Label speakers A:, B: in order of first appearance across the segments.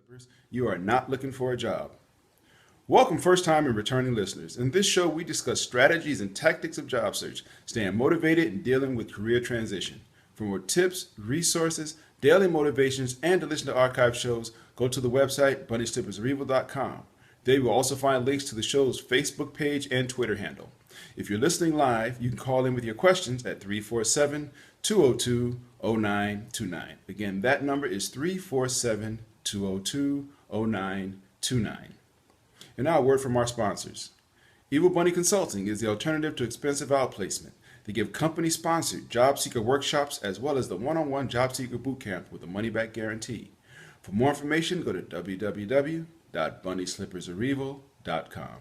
A: Slippers. You are not looking for a job. Welcome, first time and returning listeners. In this show, we discuss strategies and tactics of job search, staying motivated and dealing with career transition. For more tips, resources, daily motivations, and to listen to archive shows, go to the website bunnyslippersarrival.com. There you will also find links to the show's Facebook page and Twitter handle. If you're listening live, you can call in with your questions at 347 202 0929. Again, that number is 347 202 0929. And now a word from our sponsors. Evil Bunny Consulting is the alternative to expensive outplacement. They give company-sponsored job seeker workshops as well as the one-on-one job seeker bootcamp with a money-back guarantee. For more information, go to www.bunnyslippersarrival.com.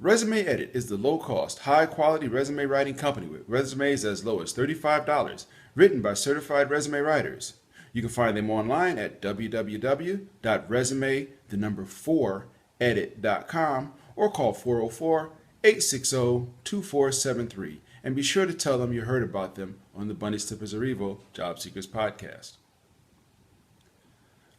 A: Resume Edit is the low-cost, high-quality resume writing company with resumes as low as $35, written by certified resume writers. You can find them online at www.resume4edit.com or call 404-860-2473 and be sure to tell them you heard about them on the Bunny Slippers of Evil Job Seekers podcast.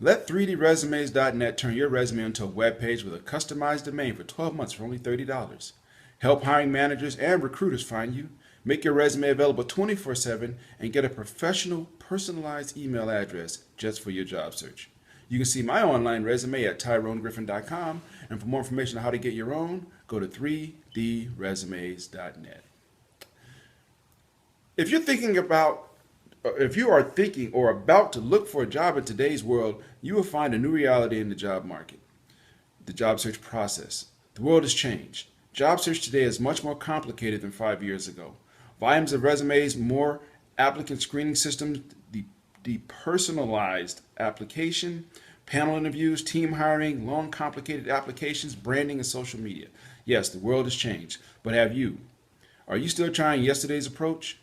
A: Let 3dresumes.net turn your resume into a web page with a customized domain for 12 months for only $30. Help hiring managers and recruiters find you. Make your resume available 24/7 and get a professional, personalized email address just for your job search. You can see my online resume at tyronegriffin.com, and for more information on how to get your own, go to 3dresumes.net. If you are thinking or about to look for a job in today's world, you will find a new reality in the job market, the job search process. The world has changed. Job search today is much more complicated than 5 years ago. Volumes of resumes, more applicant screening systems, depersonalized application, panel interviews, team hiring, long complicated applications, branding, and social media. Yes, the world has changed, but have you? Are you still trying yesterday's approach?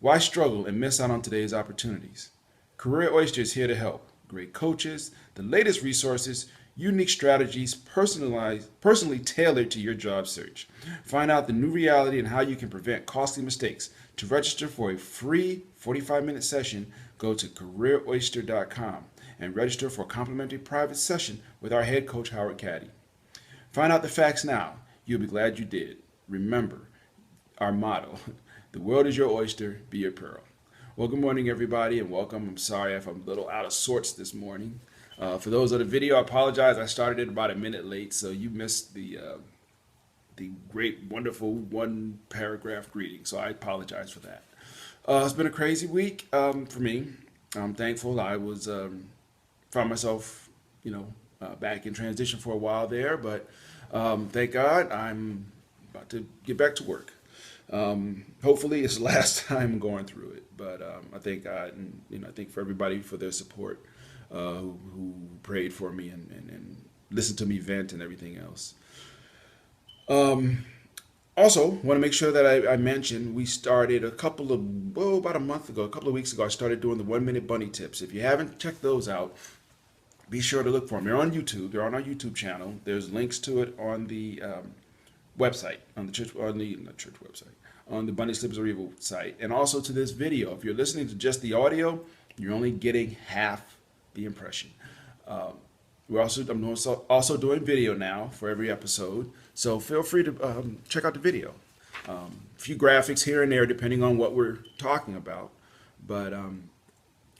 A: Why struggle and miss out on today's opportunities? Career Oyster is here to help. Great coaches, the latest resources, unique strategies, personally tailored to your job search. Find out the new reality and how you can prevent costly mistakes. To register for a free 45-minute session, go to careeroyster.com and register for a complimentary private session with our head coach, Howard Caddy. Find out the facts now. You'll be glad you did. Remember our motto, the world is your oyster, be your pearl. Well, good morning, everybody, and welcome. I'm sorry if I'm a little out of sorts this morning. For those of the video, I apologize. I started it about a minute late, so you missed the great, wonderful one-paragraph greeting. So I apologize for that. It's been a crazy week for me. I'm thankful. I was found myself, back in transition for a while there, but thank God I'm about to get back to work. Hopefully it's the last time going through it, but I thank God, and I thank for everybody for their support. Who prayed for me and listened to me vent and everything else. Also, want to make sure that I mentioned we started about a month ago, a couple of weeks ago, I started doing the 1-minute bunny tips. If you haven't checked those out, be sure to look for them. They're on YouTube. They're on our YouTube channel. There's links to it on the website, on the Bunny Slippers of Evil site, and also to this video. If you're listening to just the audio, you're only getting half the impression. I'm also doing video now for every episode, so feel free to check out the video. A few graphics here and there depending on what we're talking about, but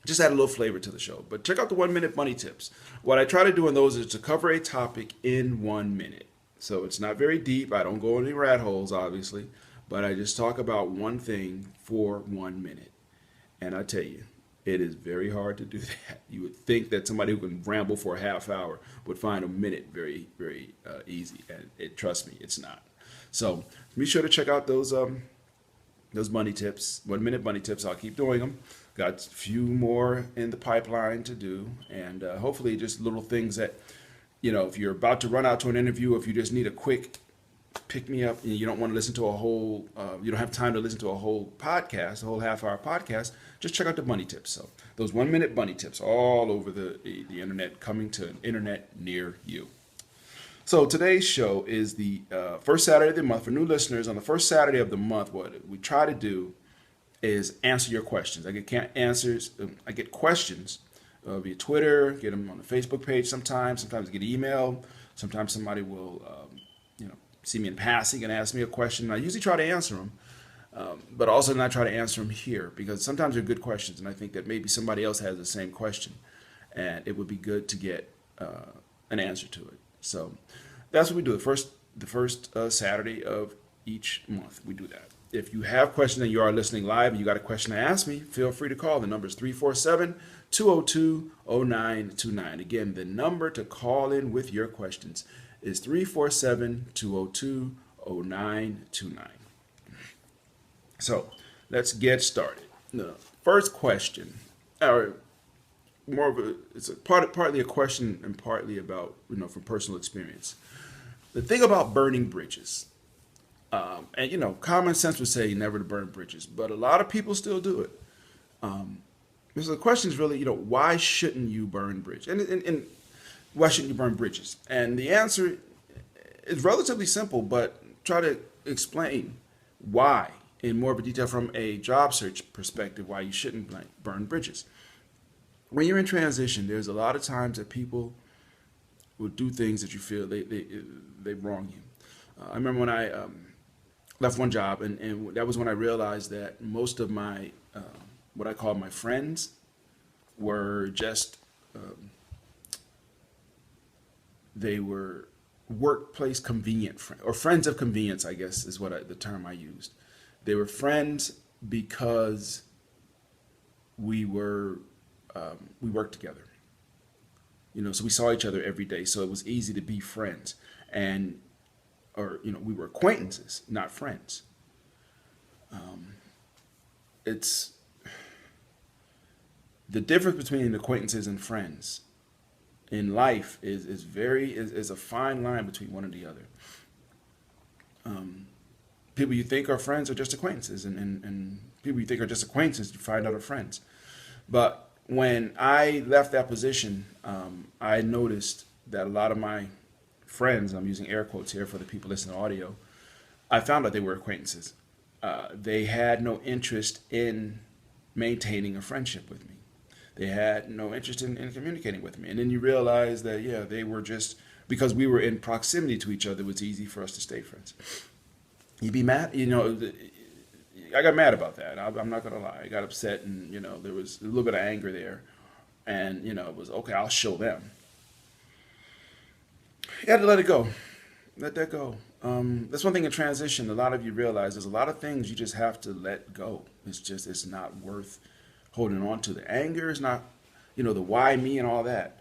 A: just add a little flavor to the show. But check out the 1-minute bunny tips. What I try to do in those is to cover a topic in 1 minute. So it's not very deep. I don't go into any rat holes, obviously, but I just talk about one thing for 1 minute. And I tell you, it is very hard to do that. You would think that somebody who can ramble for a half hour would find a minute very, very easy, and trust me, it's not. So be sure to check out those bunny tips, 1-minute bunny tips. I'll keep doing them. Got a few more in the pipeline to do, and hopefully just little things that, if you're about to run out to an interview, if you just need a quick pick me up and you don't want to listen to a whole, you don't have time to listen to a whole podcast, a whole half-hour podcast, just check out the bunny tips. So those 1-minute bunny tips all over the internet, coming to an internet near you. So today's show is the first Saturday of the month. For new listeners, on the first Saturday of the month, what we try to do is answer your questions. I get questions via Twitter, get them on the Facebook page sometimes get email. Sometimes somebody will, see me in passing and ask me a question. I usually try to answer them, but also not try to answer them here because sometimes they're good questions, and I think that maybe somebody else has the same question, and it would be good to get an answer to it. So that's what we do. The first Saturday of each month, we do that. If you have questions and you are listening live and you got a question to ask me, feel free to call. The number is 347-202-0929. Again, the number to call in with your questions is 347-202-0929. So let's get started. The first question, or more of it's partly a question and partly about, from personal experience. The thing about burning bridges, and common sense would say never to burn bridges, but a lot of people still do it. So the question is really, why shouldn't you burn bridges? And why shouldn't you burn bridges? And the answer is relatively simple, but try to explain why in more of a detail from a job search perspective, why you shouldn't burn bridges. When you're in transition, there's a lot of times that people will do things that you feel they wrong you. I remember when I left one job, and that was when I realized that most of my what I call my friends were just they were workplace convenient friends, or friends of convenience, I guess is the term I used. They were friends because we worked together. So we saw each other every day, so it was easy to be friends. We were acquaintances, not friends. It's the difference between acquaintances and friends in life is a fine line between one and the other. People you think are friends are just acquaintances, and people you think are just acquaintances you find out are friends. But when I left that position, I noticed that a lot of my friends, I'm using air quotes here for the people listening to audio, I found out they were acquaintances. They had no interest in maintaining a friendship with me. They had no interest in communicating with me. And then you realize that, they were just, because we were in proximity to each other, it was easy for us to stay friends. You'd be mad, I got mad about that. I'm not going to lie. I got upset, and, there was a little bit of anger there. And, it was, okay, I'll show them. You had to let it go. Let that go. That's one thing in transition. A lot of you realize there's a lot of things you just have to let go. It's not worth holding on to. The anger is not, the why me and all that.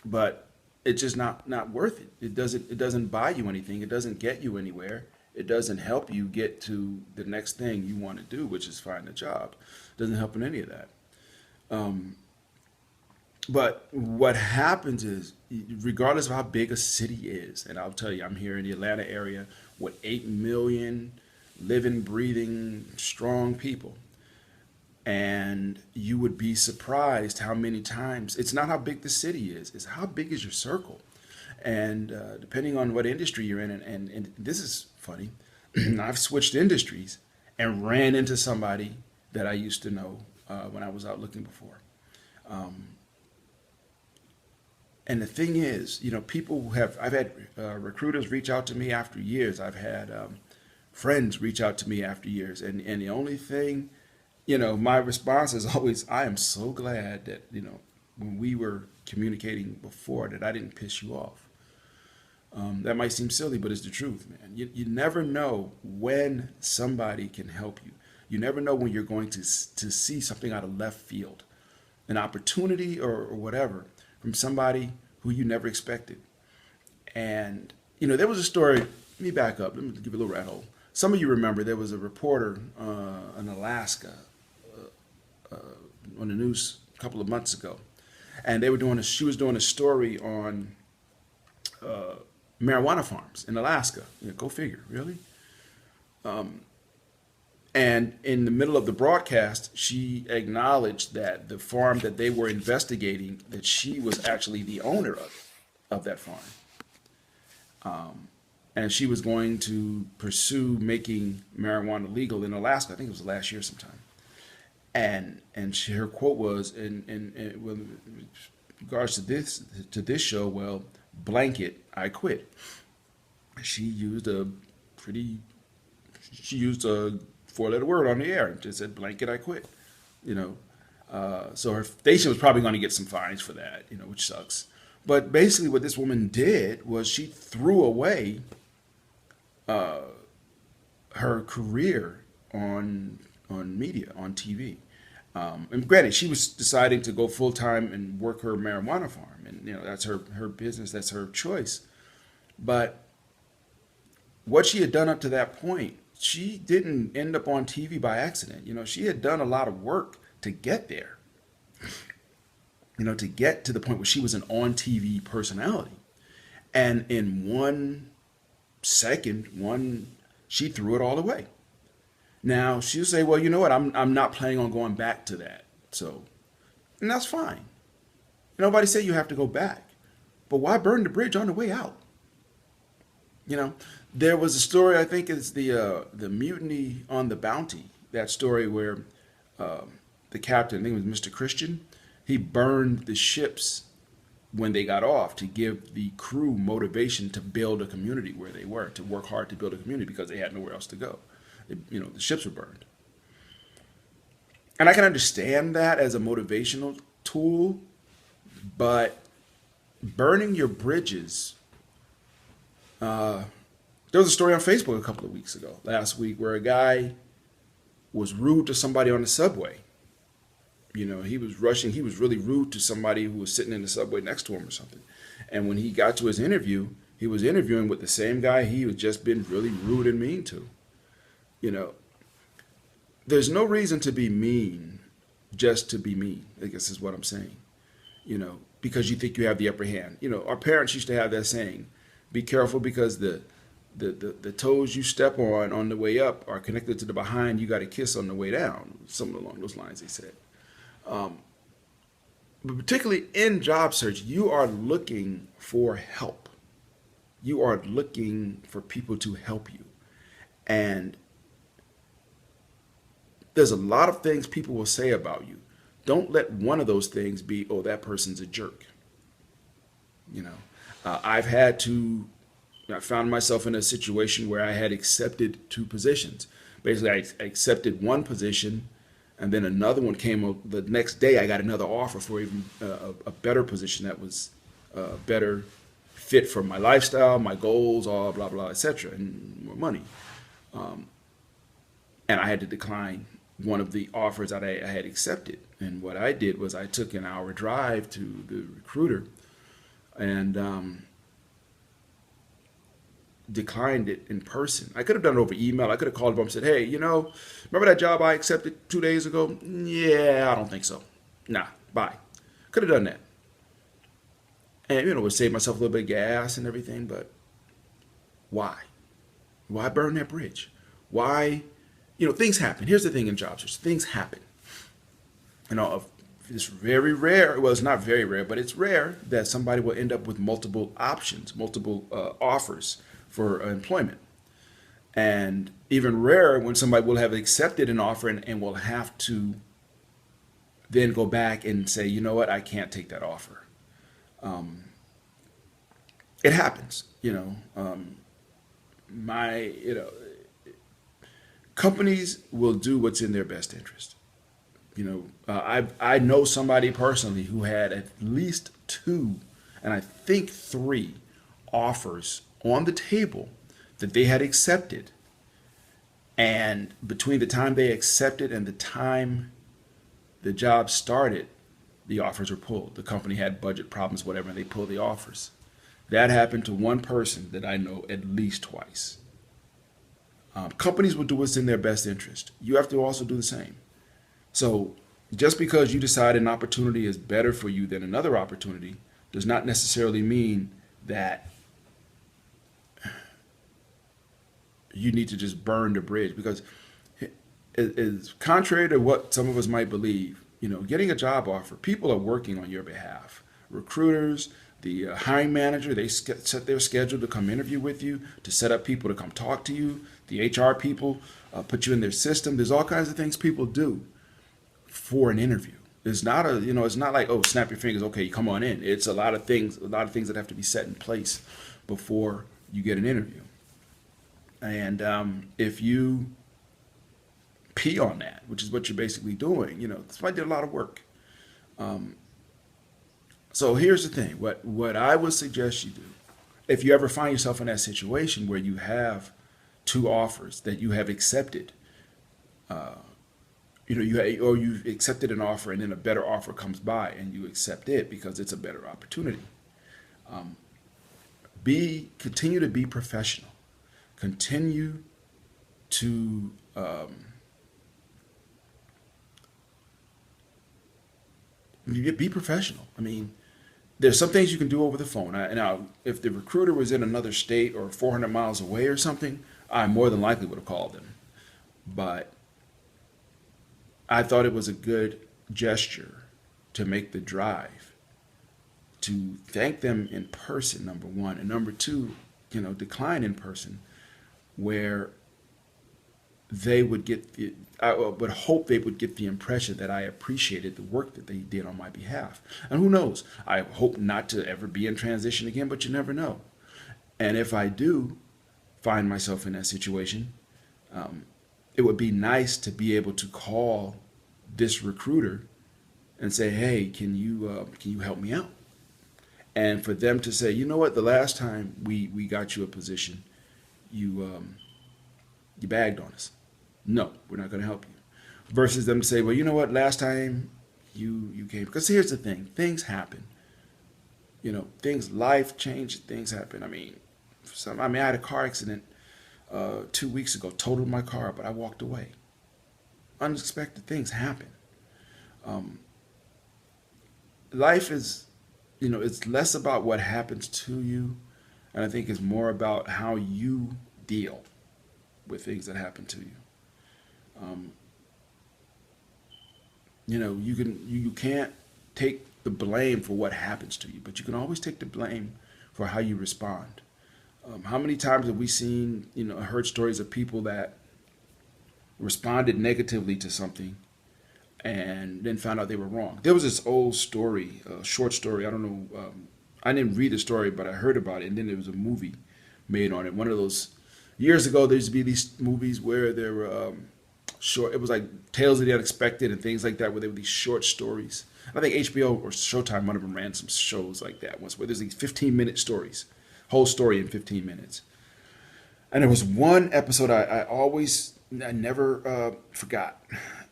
A: But it's just not worth it. It doesn't buy you anything. It doesn't get you anywhere. It doesn't help you get to the next thing you want to do, which is find a job. It doesn't help in any of that. But what happens is, regardless of how big a city is, and I'll tell you, I'm here in the Atlanta area with 8 million living, breathing, strong people. And you would be surprised how many times, it's not how big the city is, it's how big is your circle. And depending on what industry you're in, and this is funny, I've switched industries and ran into somebody that I used to know when I was out looking before. And the thing is, I've had recruiters reach out to me after years. I've had friends reach out to me after years. And the only thing, my response is always, I am so glad that, when we were communicating before, that I didn't piss you off. That might seem silly, but it's the truth, man. You never know when somebody can help you. You never know when you're going to see something out of left field, an opportunity or whatever, from somebody who you never expected. And, there was a story, let me back up, let me give you a little rat hole. Some of you remember there was a reporter in Alaska on the news a couple of months ago. And she was doing a story on marijuana farms in Alaska. Go figure, really? And in the middle of the broadcast, she acknowledged that the farm that they were investigating, that she was actually the owner of that farm. And she was going to pursue making marijuana legal in Alaska. I think it was last year sometime. Her quote was in with regards to this show, well, blanket, I quit. She used a pretty she used a four-letter word on the air and just said blanket, I quit. You know, so her station was probably going to get some fines for that, which sucks. But basically, what this woman did was she threw away her career on media, on TV. And granted, she was deciding to go full time and work her marijuana farm, and that's her business, that's her choice. But what she had done up to that point, she didn't end up on TV by accident. She had done a lot of work to get there. To get to the point where she was an on TV personality, and in 1 second, she threw it all away. Now she'll say, "Well, you know what? I'm not planning on going back to that." So, and that's fine. Nobody said you have to go back, but why burn the bridge on the way out? You know, there was a story. I think it's the mutiny on the Bounty. That story where the captain, I think it was Mr. Christian, he burned the ships when they got off to give the crew motivation to build a community where they were, to work hard to build a community because they had nowhere else to go. The ships were burned. And I can understand that as a motivational tool, but burning your bridges, there was a story on Facebook a couple of weeks ago, last week, where a guy was rude to somebody on the subway. He was rushing, he was really rude to somebody who was sitting in the subway next to him or something. And when he got to his interview, he was interviewing with the same guy he had just been really rude and mean to. There's no reason to be mean just to be mean, I guess is what I'm saying. Because you think you have the upper hand. Our parents used to have that saying, be careful because the toes you step on the way up are connected to the behind you got to kiss on the way down. Something along those lines, they said. But particularly in job search, you are looking for help. You are looking for people to help you. And there's a lot of things people will say about you. Don't let one of those things be, oh, that person's a jerk. I found myself in a situation where I had accepted 2 positions. Basically, I accepted one position, and then another one came the next day. I got another offer for even a better position that was better fit for my lifestyle, my goals, all blah, blah, etc., and more money. And I had to decline one of the offers that I had accepted. And what I did was I took an hour drive to the recruiter and declined it in person. I could have done it over email. I could have called them and said, hey, remember that job I accepted 2 days ago? Yeah, I don't think so. Nah, bye. Could have done that. And, it would save myself a little bit of gas and everything, but why? Why burn that bridge? Why? Things happen. Here's the thing in job search. Things happen. It's very rare. Well, it's not very rare, but it's rare that somebody will end up with multiple options, multiple offers for employment. And even rarer when somebody will have accepted an offer and will have to then go back and say, you know what, I can't take that offer. It happens, companies will do what's in their best interest. I know somebody personally who had at least 2, and I think 3 offers on the table that they had accepted. And between the time they accepted and the time the job started, the offers were pulled. The company had budget problems, whatever, and they pulled the offers. That happened to one person that I know at least twice. Companies will do what's in their best interest. You have to also do the same. So just because you decide an opportunity is better for you than another opportunity does not necessarily mean that you need to just burn the bridge, because it's contrary to what some of us might believe. Getting a job offer, people are working on your behalf. Recruiters, the hiring manager, they set their schedule to come interview with you, to set up people to come talk to you. The HR people put you in their system. There's all kinds of things people do for an interview. It's not a, it's not like, oh, snap your fingers, okay, come on in. It's a lot of things that have to be set in place before you get an interview. And if you pee on that, which is what you're basically doing, somebody did a lot of work. So here's the thing: what I would suggest you do, if you ever find yourself in that situation where you have two offers that you have accepted, or you've accepted an offer and then a better offer comes by and you accept it because it's a better opportunity. Continue to be professional. Continue to be professional. I mean, there's some things you can do over the phone. Now, if the recruiter was in another state or 400 miles away or something, I more than likely would have called them. But I thought it was a good gesture to make the drive, to thank them in person, number one, and number two, decline in person, where they would get I would hope they would get the impression that I appreciated the work that they did on my behalf. And who knows? I hope not to ever be in transition again, but you never know. And if I do find myself in that situation, it would be nice to be able to call this recruiter and say, "Hey, can you help me out?" And for them to say, "You know what? The last time we got you a position, you bagged on us. No, we're not going to help you." Versus them to say, "Well, you know what? Last time you came." Because here's the thing: things happen. Life change. Things happen. I mean, I had a car accident 2 weeks ago. Totaled my car, but I walked away. Unexpected things happen. Life is, it's less about what happens to you, and I think it's more about how you deal with things that happen to you. You can't take the blame for what happens to you, but you can always take the blame for how you respond. How many times have we seen, heard stories of people that responded negatively to something and then found out they were wrong? There was this old story, a short story. I don't know. I didn't read the story, but I heard about it, and then there was a movie made on it. One of those years ago, there used to be these movies where there were short. It was like Tales of the Unexpected and things like that, where there were these short stories. I think HBO or Showtime, one of them, ran some shows like that once, where there's these 15-minute stories, whole story in 15 minutes. And there was one episode I never forgot.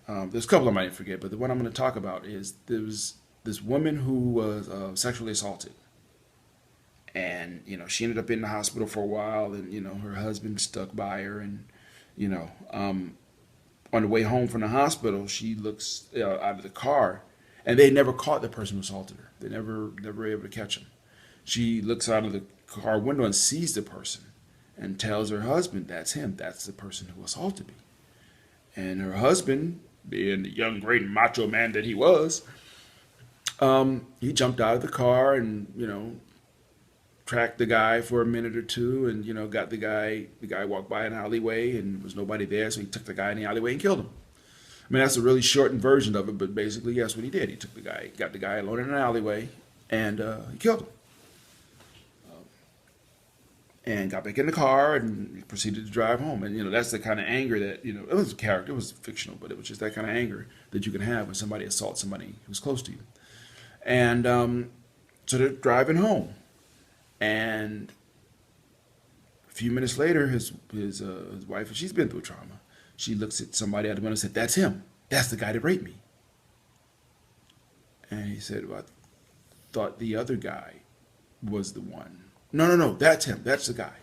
A: There's a couple of them I didn't forget, but the one I'm going to talk about is there was this woman who was sexually assaulted. And, she ended up in the hospital for a while, and, her husband stuck by her. And, on the way home from the hospital, she looks out of the car, and they never caught the person who assaulted her. They never were able to catch him. She looks out of the car window and sees the person and tells her husband, "That's him. That's the person who assaulted me." And her husband, being the young, great macho man that he was, he jumped out of the car and, tracked the guy for a minute or two, and got the guy walked by an alleyway and there was nobody there, so he took the guy in the alleyway and killed him. I mean, that's a really shortened version of it, but basically that's what he did. He took the guy, got the guy alone in an alleyway, and he killed him. And got back in the car and proceeded to drive home. And that's the kind of anger that, it was a character, it was fictional, but it was just that kind of anger that you can have when somebody assaults somebody who's close to you. And so they're driving home. And a few minutes later, his wife, and she's been through trauma, she looks at somebody out the window and said, "That's him. That's the guy that raped me." And he said, "Well, I thought the other guy was the one." No, that's him. That's the guy.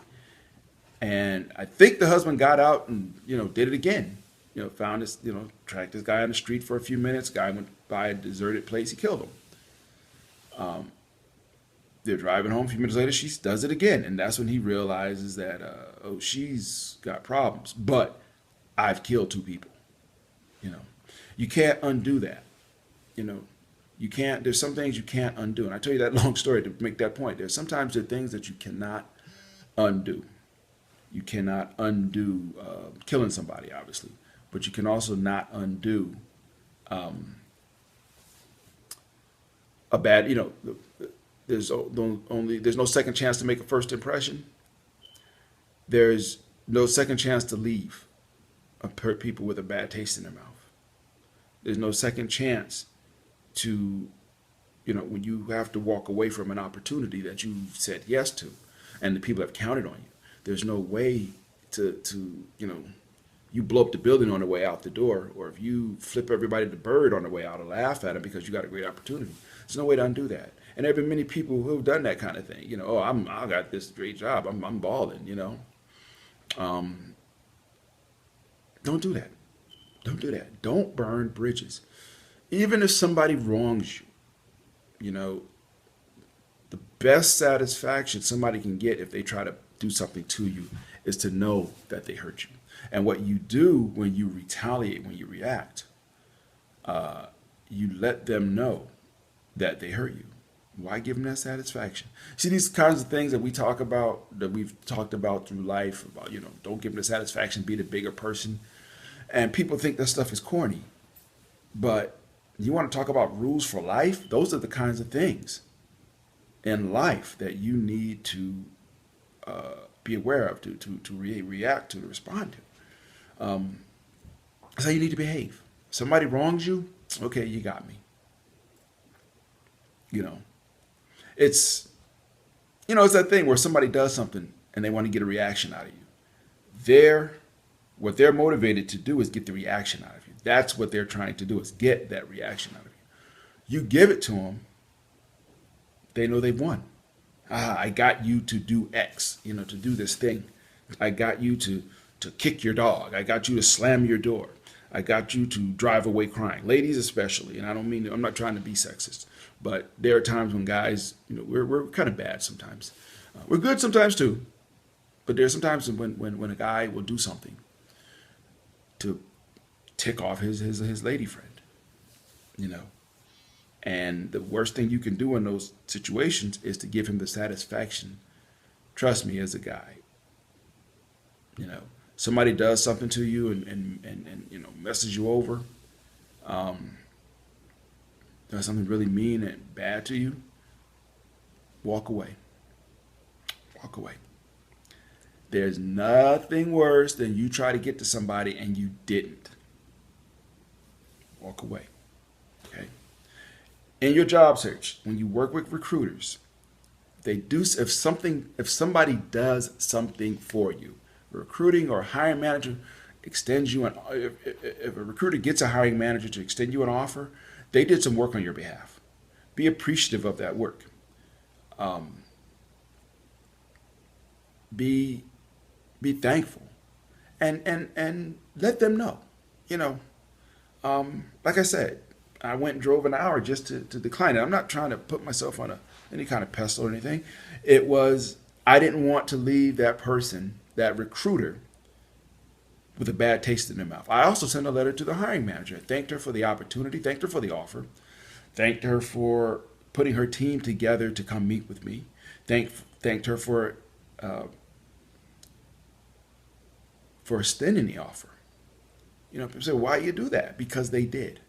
A: And I think the husband got out and, did it again. Found this, tracked this guy on the street for a few minutes. Guy went by a deserted place. He killed him. They're driving home. A few minutes later, she does it again. And that's when he realizes that, she's got problems. But I've killed two people. You can't undo that. You can't, there's some things you can't undo. And I tell you that long story to make that point. There are things that you cannot undo. You cannot undo killing somebody, obviously. But you can also not undo A bad, there's no second chance to make a first impression. There's no second chance to leave people with a bad taste in their mouth. There's no second chance to, when you have to walk away from an opportunity that you said yes to and the people have counted on you. There's no way to you blow up the building on the way out the door, or if you flip everybody the bird on the way out or laugh at them because you got a great opportunity. There's no way to undo that. And there have been many people who have done that kind of thing. I got this great job. I'm balling. Don't do that. Don't do that. Don't burn bridges. Even if somebody wrongs you, the best satisfaction somebody can get if they try to do something to you is to know that they hurt you. And what you do when you retaliate, when you react, you let them know that they hurt you. Why give them that satisfaction? See, these kinds of things that we talk about, that we've talked about through life, about, don't give them the satisfaction, be the bigger person. And people think that stuff is corny. But you want to talk about rules for life? Those are the kinds of things in life that you need to be aware of, to react to respond to. That's how you need to behave. Somebody wrongs you, okay, you got me. It's that thing where somebody does something and they want to get a reaction out of you. What they're motivated to do is get the reaction out of you. That's what they're trying to do, is get that reaction out of you. You give it to them, they know they've won. I got you to do X, to do this thing. I got you to kick your dog. I got you to slam your door. I got you to drive away crying. Ladies especially, and I'm not trying to be sexist, but there are times when guys, we're kind of bad sometimes. We're good sometimes too, but there's sometimes when a guy will do something to tick off his lady friend, and the worst thing you can do in those situations is to give him the satisfaction. Trust me, as a guy, somebody does something to you and messes you over, does something really mean and bad to you, walk away. Walk away. There's nothing worse than you try to get to somebody and you didn't. Walk away. Okay? In your job search, when you work with recruiters, if somebody does something for you, recruiting or a hiring manager extends you if a recruiter gets a hiring manager to extend you an offer, they did some work on your behalf. Be appreciative of that work. Be thankful, and let them know. Like I said, I went and drove an hour just to decline it. I'm not trying to put myself on any kind of pedestal or anything. It was, I didn't want to leave that person, that recruiter, with a bad taste in their mouth. I also sent a letter to the hiring manager. Thanked her for the opportunity, thanked her for the offer, thanked her for putting her team together to come meet with me, thanked her for extending the offer. People say, why you do that? Because they did.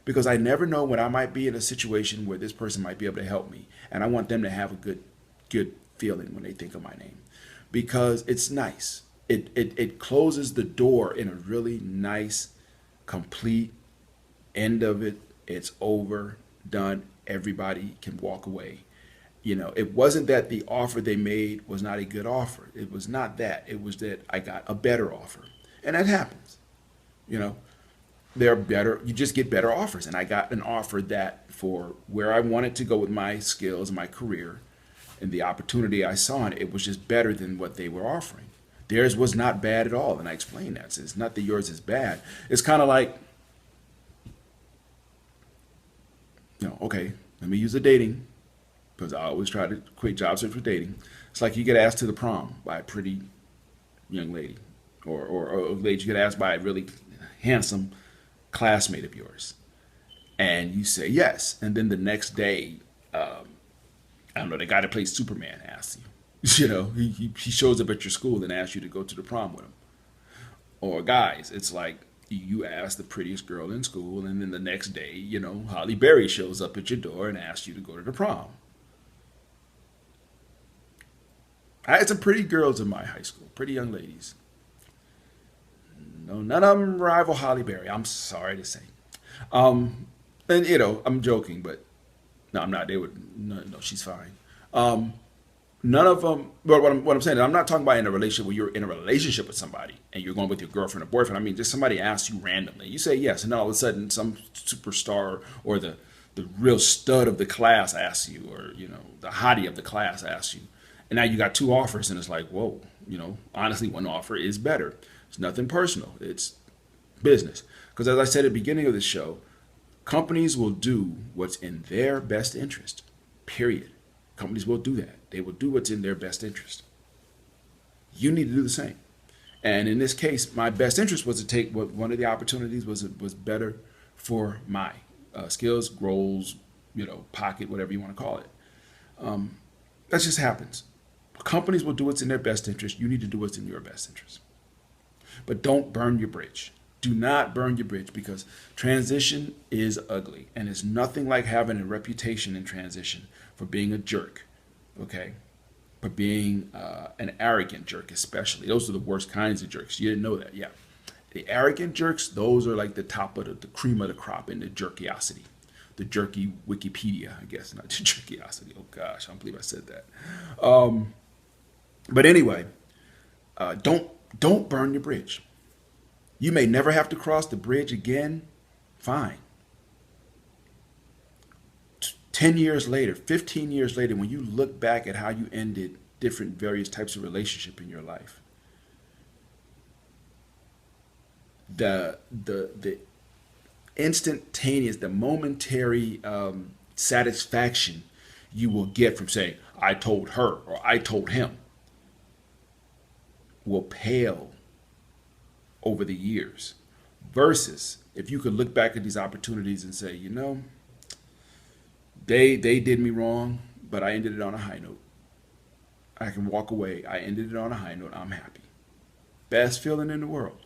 A: Because I never know when I might be in a situation where this person might be able to help me, and I want them to have a good feeling when they think of my name, because it's nice. It closes the door in a really nice, complete end of it. It's over, done. Everybody can walk away. It wasn't that the offer they made was not a good offer. It was not that. It was that I got a better offer. And that happens. They're better. You just get better offers. And I got an offer that, for where I wanted to go with my skills, my career, and the opportunity I saw in it, it was just better than what they were offering. Theirs was not bad at all. And I explained that. So it's not that yours is bad. It's kind of like, okay, let me use the dating, because I always try to equate job search with dating. It's like you get asked to the prom by a pretty young lady, or a lady you get asked by a really handsome classmate of yours, and you say yes, and then the next day, I don't know, the guy that plays Superman asks you, he shows up at your school and asks you to go to the prom with him. Or guys, it's like, you ask the prettiest girl in school, and then the next day, Holly Berry shows up at your door and asks you to go to the prom. I had some pretty girls in my high school, pretty young ladies. No, none of them rival Holly Berry. I'm sorry to say. And I'm joking, but no, I'm not. They would no, she's fine. None of them. But what I'm saying, I'm not talking about in a relationship where you're in a relationship with somebody and you're going with your girlfriend or boyfriend. I mean, just somebody asks you randomly. You say yes, and then all of a sudden, some superstar or the real stud of the class asks you, or the hottie of the class asks you, and now you got two offers, and it's like, whoa. Honestly, one offer is better. It's nothing personal. It's business. Because as I said at the beginning of the show, companies will do what's in their best interest. Period. Companies will do that. They will do what's in their best interest. You need to do the same. And in this case, my best interest was to take what one of the opportunities was better for my skills, goals, pocket, whatever you want to call it. That just happens. Companies will do what's in their best interest. You need to do what's in your best interest. But don't burn your bridge. Do not burn your bridge, because transition is ugly, and it's nothing like having a reputation in transition for being a jerk, okay? For being an arrogant jerk, especially. Those are the worst kinds of jerks. You didn't know that, yeah. The arrogant jerks, those are like the top of the cream of the crop in the jerkiosity. The jerky Wikipedia, I guess, not the jerkiosity. Oh gosh, I don't believe I said that. But anyway, don't burn your bridge. You may never have to cross the bridge again. Fine. 10 years later, 15 years later, when you look back at how you ended different various types of relationship in your life, the instantaneous, the momentary satisfaction you will get from saying, I told her or I told him, will pale over the years, versus if you could look back at these opportunities and say, they did me wrong, but I ended it on a high note. I can walk away. I ended it on a high note. I'm happy. Best feeling in the world.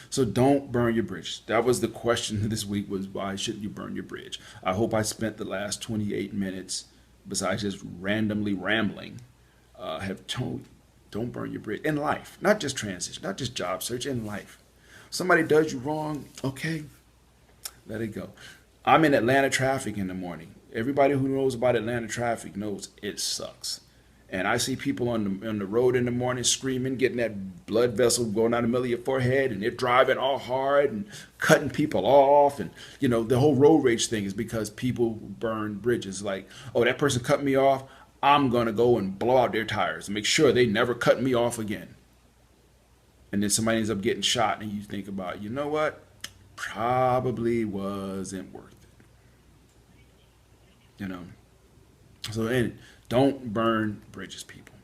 A: So don't burn your bridge. That was the question this week, was why shouldn't you burn your bridge? I hope I spent the last 28 minutes, besides just randomly rambling, have told don't burn your bridge in life, not just transition, not just job search, in life. Somebody does you wrong, okay, let it go. I'm in Atlanta traffic in the morning. Everybody who knows about Atlanta traffic knows it sucks. And I see people on the road in the morning screaming, getting that blood vessel going down the middle of your forehead, and they're driving all hard and cutting people off. And, the whole road rage thing is because people burn bridges. Like, oh, that person cut me off. I'm going to go and blow out their tires and make sure they never cut me off again. And then somebody ends up getting shot, and you think about, you know what? Probably wasn't worth it. So don't burn bridges, people.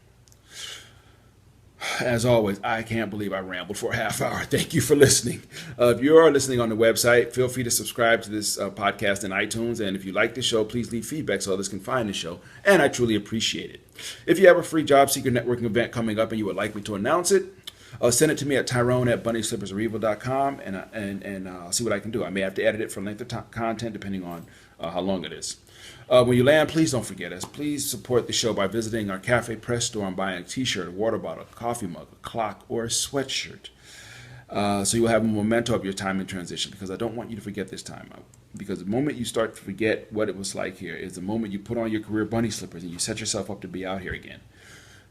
A: As always, I can't believe I rambled for a half hour. Thank you for listening. If you are listening on the website, feel free to subscribe to this podcast in iTunes. And if you like the show, please leave feedback so others can find the show. And I truly appreciate it. If you have a free job seeker networking event coming up and you would like me to announce it, send it to me at Tyrone@bunnyslippersarevil.com, and I'll see what I can do. I may have to edit it for length of content depending on how long it is. When you land, please don't forget us. Please support the show by visiting our Cafe Press store and buying a t-shirt, a water bottle, a coffee mug, a clock, or a sweatshirt. So you'll have a memento of your time in transition, because I don't want you to forget this time. Because the moment you start to forget what it was like here is the moment you put on your career bunny slippers and you set yourself up to be out here again.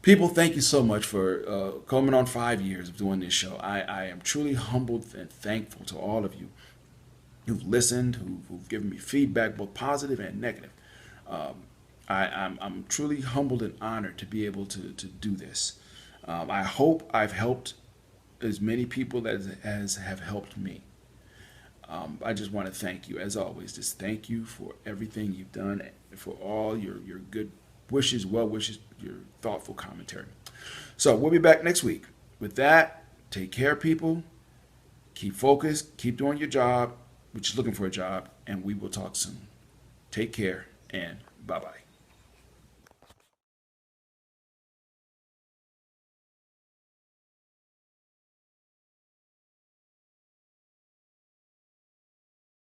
A: People, thank you so much for coming on 5 years of doing this show. I am truly humbled and thankful to all of you who've listened, who've given me feedback, both positive and negative. I'm truly humbled and honored to be able to do this. I hope I've helped as many people as have helped me. I just want to thank you, as always. Just thank you for everything you've done, for all your good wishes, well wishes, your thoughtful commentary. So we'll be back next week. With that, take care, people. Keep focused. Keep doing your job, which is looking for a job, and we will talk soon. Take care, and bye-bye.